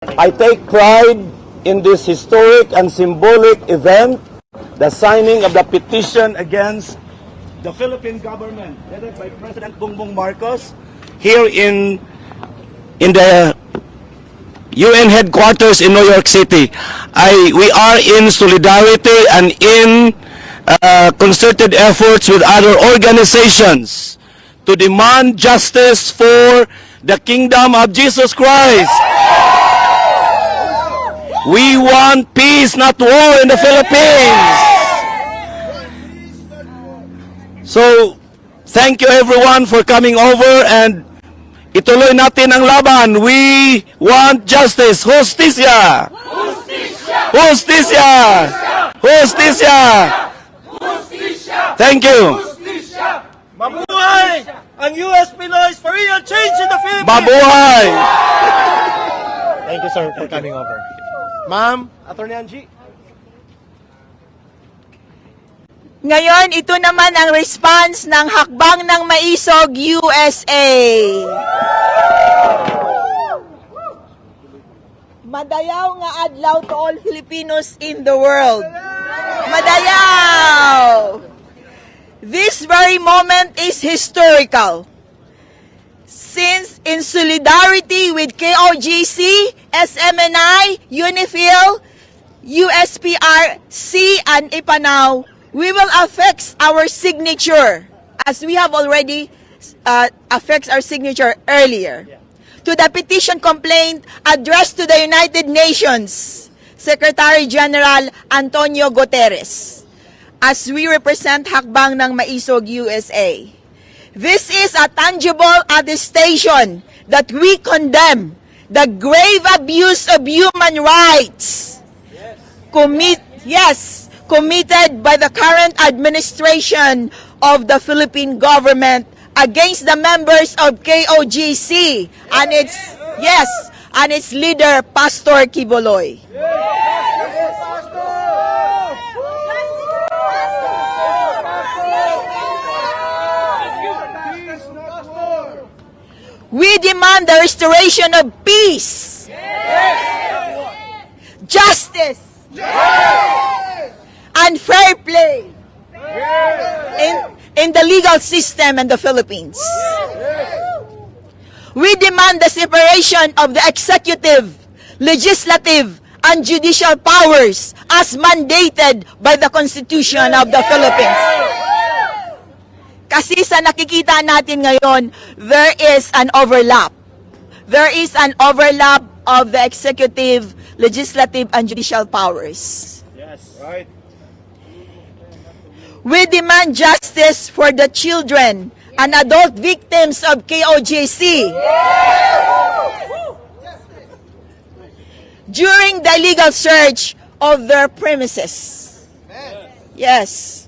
I take pride in this historic and symbolic event, the signing of the petition against the Philippine government headed by President Bongbong Marcos here in the UN headquarters in New York City. We are in solidarity and in concerted efforts with other organizations to demand justice for the kingdom of Jesus Christ. We want peace, not war in the Philippines. So, thank you everyone for coming over and ituloy natin ang laban. We want justice. Justisya! Justisya! Justisya! Thank you. Mabuhay ang US Pinoys for real change in the Philippines! Mabuhay! Thank you, sir, for coming over. Ma'am, Attorney Angie. Ngayon, ito naman ang response ng Hakbang ng Maisog USA. Madayaw nga adlaw to all Filipinos in the world. Madayaw! This very moment is historical. Since in solidarity with KOGC, SMNI, UNIFIL, USPRC, and IPANAW, we will affix our signature, as we have already affixed our signature earlier, to the petition complaint addressed to the United Nations Secretary General Antonio Guterres, as we represent Hakbang ng Maisog USA. This is a tangible attestation that we condemn the grave abuse of human rights committed by the current administration of the Philippine government against the members of KOGC and its leader, Pastor Quiboloy. We demand the restoration of peace, justice, and fair play in the legal system in the Philippines. We demand the separation of the executive, legislative, and judicial powers as mandated by the Constitution of the Philippines. Kasi sa nakikita natin ngayon, there is an overlap. There is an overlap of the executive, legislative, and judicial powers. Yes, right. We demand justice for the children and adult victims of KOGC. During the illegal search of their premises. Yes.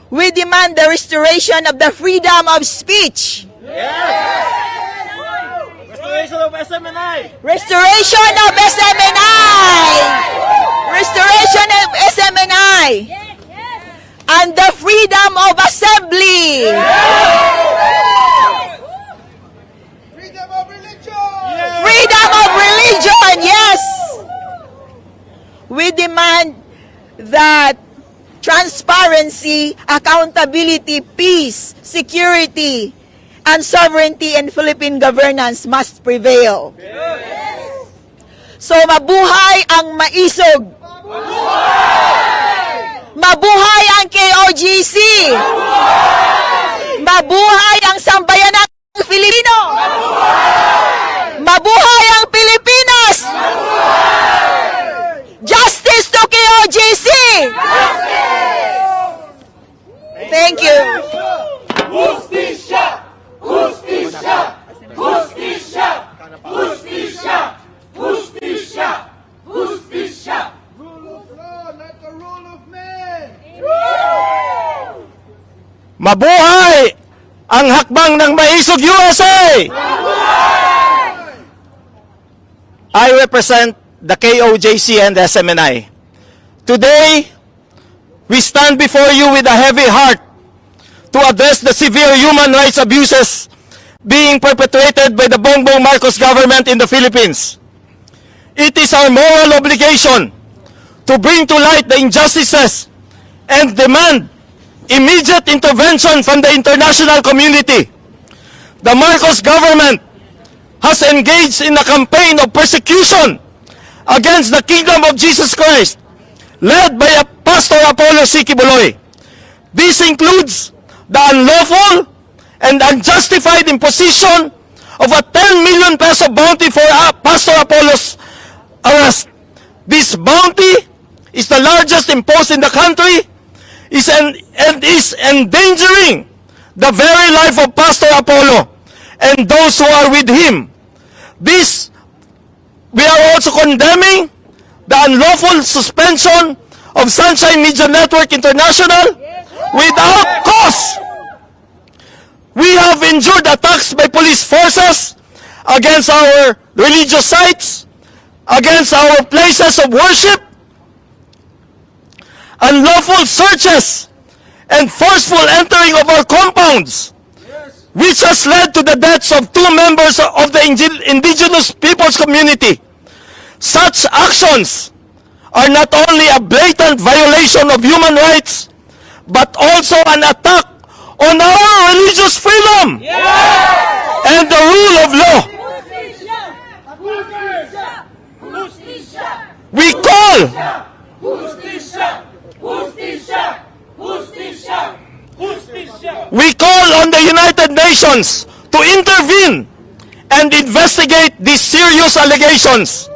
We demand the restoration of the freedom of speech. Restoration of SMNI! Restoration of SMNI! Restoration of SMNI! And the freedom of assembly! Freedom of religion! Freedom of religion, yes! We demand that transparency, accountability, peace, security, and sovereignty in Philippine governance must prevail. Yes. So mabuhay ang maisog! Mabuhay ang KOGC! Mabuhay ang sambayanang Filipino! Mabuhay ang Pilipinas! Justice to KOGC! Thank you. Justisya! Justisya! Justisya! Justisya! Justisya! Justisya! Rule of law, not the rule of man! Mabuhay ang Hakbang ng Maisog USA! I represent the KOJC and the SMNI. Today, we stand before you with a heavy heart to address the severe human rights abuses being perpetrated by the Bongbong Marcos government in the Philippines. It is our moral obligation to bring to light the injustices and demand immediate intervention from the international community. The Marcos government has engaged in a campaign of persecution against the Kingdom of Jesus Christ, led by Pastor Apollo C. Quiboloy. This includes the unlawful and unjustified imposition of a 10 million peso bounty for Pastor Apollo's arrest. This bounty is the largest imposed in the country and is endangering the very life of Pastor Apollo and those who are with him. We are also condemning the unlawful suspension of Sunshine Media Network International without cause. We have endured attacks by police forces against our religious sites, against our places of worship, unlawful searches, and forceful entering of our compounds, which has led to the deaths of 2 members of the indigenous people's community. Such actions are not only a blatant violation of human rights, but also an attack on our religious freedom and the rule of law. We call on the United Nations to intervene and investigate these serious allegations.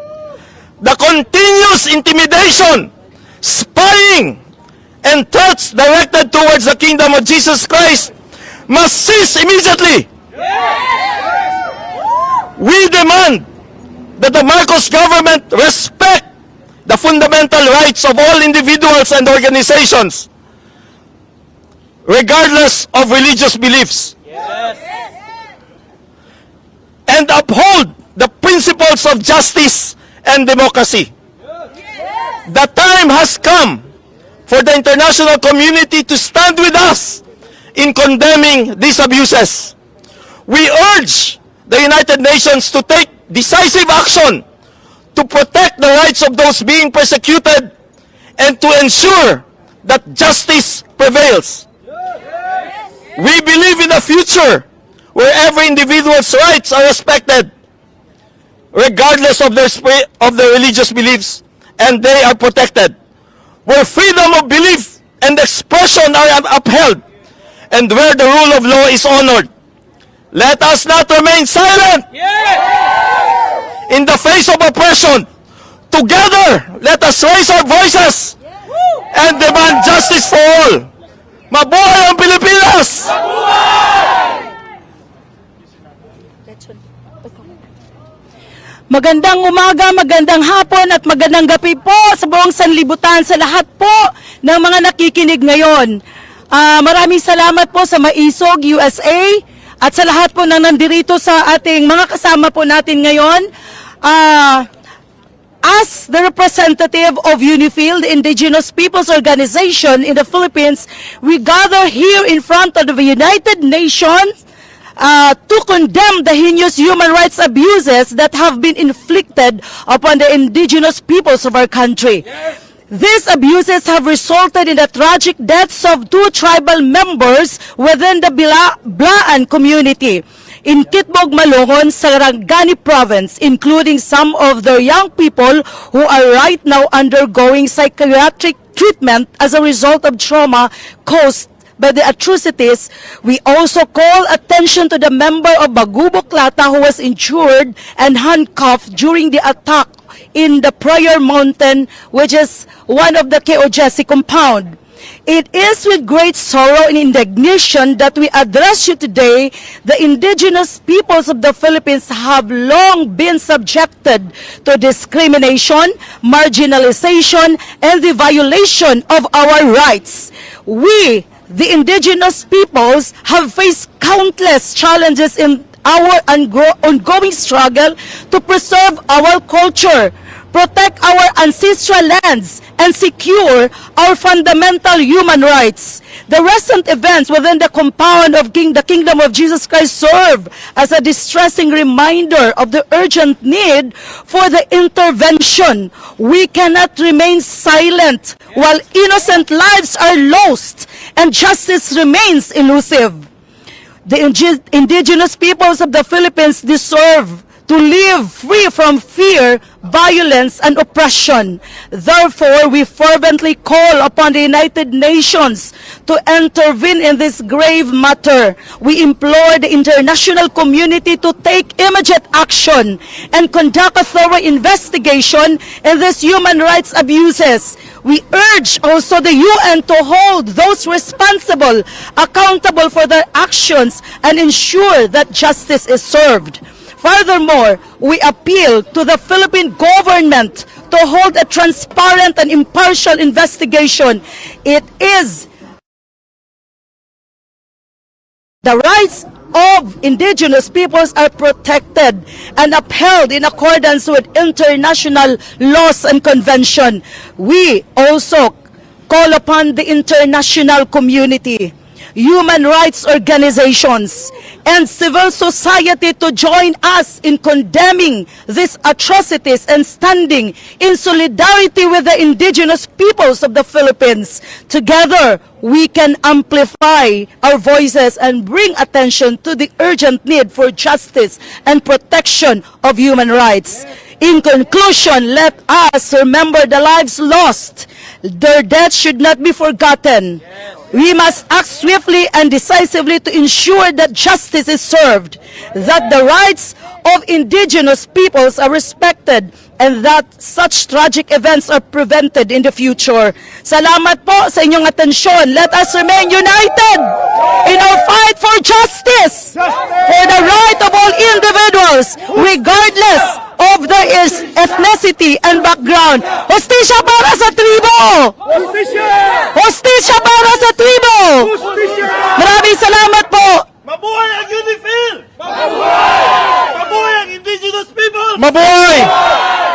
The continuous intimidation, spying, and threats directed towards the Kingdom of Jesus Christ must cease immediately. We demand that the Marcos government respect the fundamental rights of all individuals and organizations, regardless of religious beliefs, and uphold the principles of justice and democracy. The time has come for the international community to stand with us in condemning these abuses. We urge the United Nations to take decisive action to protect the rights of those being persecuted and to ensure that justice prevails. We believe in a future where every individual's rights are respected, regardless of their religious beliefs, and they are protected, where freedom of belief and expression are upheld, and where the rule of law is honored. Let us not remain silent in the face of oppression. Together, let us raise our voices and demand justice for all. Mabuhay ang Pilipinas! Magandang umaga, magandang hapon at magandang gabi po sa buong sanlibutan, sa lahat po ng mga nakikinig ngayon. Maraming salamat po sa Maisog USA at sa lahat po na nandirito sa ating mga kasama po natin ngayon. As the representative of UNIFIL, the Indigenous Peoples Organization in the Philippines, we gather here in front of the United Nations to condemn the heinous human rights abuses that have been inflicted upon the indigenous peoples of our country. These abuses have resulted in the tragic deaths of 2 tribal members within the Blaan community in Kitbog, Malongon, Sarangani province, including some of their young people who are right now undergoing psychiatric treatment as a result of trauma caused by the atrocities. We also call attention to the member of Bagubo Klata who was injured and handcuffed during the attack in the Prayer Mountain, which is one of the KOJC compound. It is with great sorrow and indignation that we address you today. The indigenous peoples of the Philippines have long been subjected to discrimination, marginalization, and the violation of our rights. We, the indigenous peoples, have faced countless challenges in our ongoing struggle to preserve our culture, protect our ancestral lands, and secure our fundamental human rights. The recent events within the compound of the Kingdom of Jesus Christ serve as a distressing reminder of the urgent need for the intervention. We cannot remain silent while innocent lives are lost and justice remains elusive. The indigenous peoples of the Philippines deserve to live free from fear, violence, and oppression. Therefore, we fervently call upon the United Nations to intervene in this grave matter. We implore the international community to take immediate action and conduct a thorough investigation in these human rights abuses. We urge also the UN to hold those responsible accountable for their actions and ensure that justice is served. Furthermore, we appeal to the Philippine government to hold a transparent and impartial investigation. It is the rights of indigenous peoples are protected and upheld in accordance with international laws and convention. We also call upon the international community, human rights organizations, and civil society to join us in condemning these atrocities and standing in solidarity with the indigenous peoples of the Philippines. Together, we can amplify our voices and bring attention to the urgent need for justice and protection of human rights. In conclusion, let us remember the lives lost. Their deaths should not be forgotten. We must act swiftly and decisively to ensure that justice is served, that the rights of indigenous peoples are respected, and that such tragic events are prevented in the future. Salamat po sa inyong atensyon. Let us remain united in our fight for justice, for the right of all individuals, regardless of their ethnicity and background. Hustisya para sa tribo! Hustisya para sa tribo! Maraming salamat po! Mabuhay ang UNIFIL! Mabuhay! Mabuhay ang indigenous people! Mabuhay!